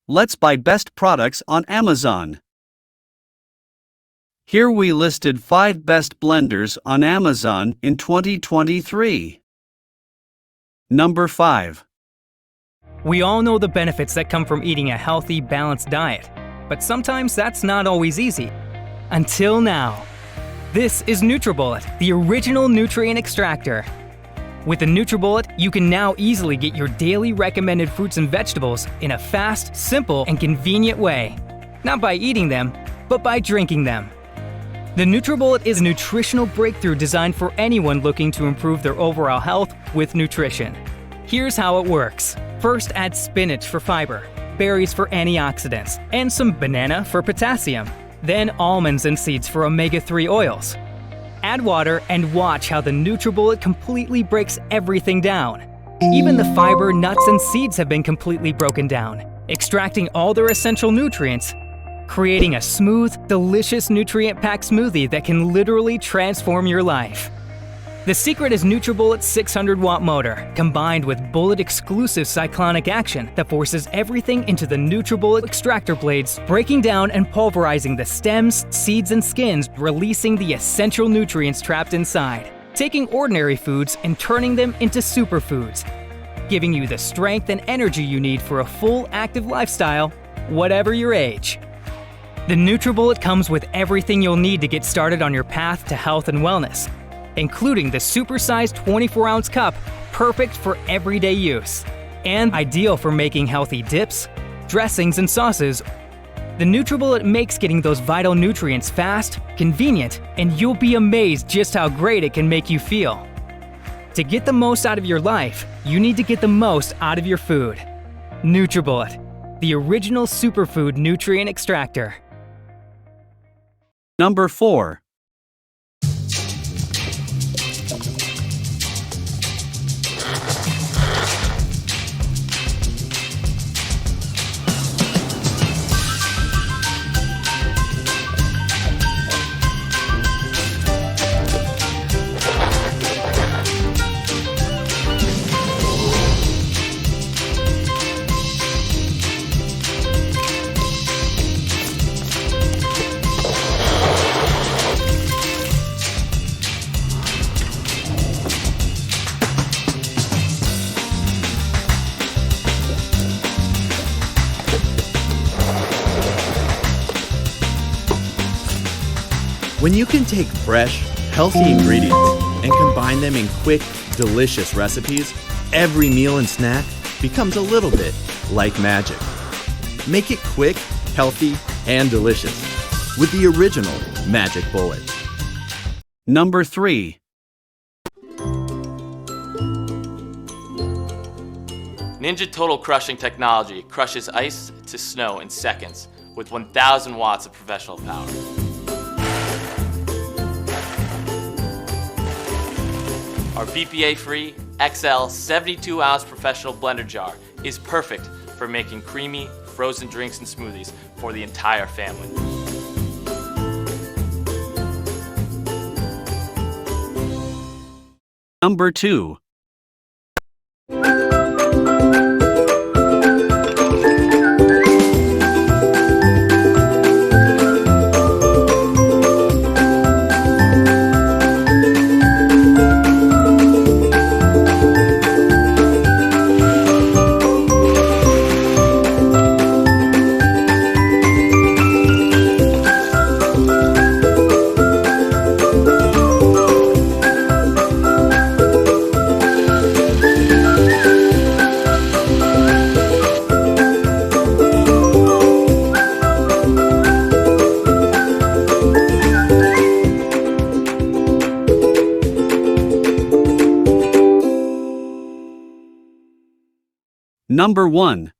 Let's buy best products on Amazon. Here we listed 5 best blenders on Amazon in 2023. Number 5. We all know the benefits that come from eating a healthy, balanced diet, but sometimes that's not always easy. Until now. This is Nutribullet, the original nutrient extractor. With the Nutribullet, you can now easily get your daily recommended fruits and vegetables in a fast, simple, and convenient way. Not by eating them, but by drinking them. The Nutribullet is a nutritional breakthrough designed for anyone looking to improve their overall health with nutrition. Here's how it works. First, add spinach for fiber, berries for antioxidants, and some banana for potassium. Then almonds and seeds for omega-3 oils. Add water and watch how the Nutribullet completely breaks everything down. Even the fiber, nuts, and seeds have been completely broken down, extracting all their essential nutrients, creating a smooth, delicious nutrient-packed smoothie that can literally transform your life. The secret is Nutribullet's 600-watt motor, combined with bullet-exclusive cyclonic action that forces everything into the Nutribullet extractor blades, breaking down and pulverizing the stems, seeds, and skins, releasing the essential nutrients trapped inside, taking ordinary foods and turning them into superfoods, giving you the strength and energy you need for a full, active lifestyle, whatever your age. The Nutribullet comes with everything you'll need to get started on your path to health and wellness, including the supersized 24-ounce cup, perfect for everyday use, and ideal for making healthy dips, dressings, and sauces. The Nutribullet makes getting those vital nutrients fast, convenient, and you'll be amazed just how great it can make you feel. To get the most out of your life, you need to get the most out of your food. Nutribullet, the original superfood nutrient extractor. Number 4. When you can take fresh, healthy ingredients and combine them in quick, delicious recipes, every meal and snack becomes a little bit like magic. Make it quick, healthy, and delicious with the original Magic Bullet. Number 3. Ninja Total Crushing technology crushes ice to snow in seconds with 1,000 watts of professional power. Our BPA-free XL 72-ounce professional blender jar is perfect for making creamy, frozen drinks and smoothies for the entire family. Number 2. Number 1.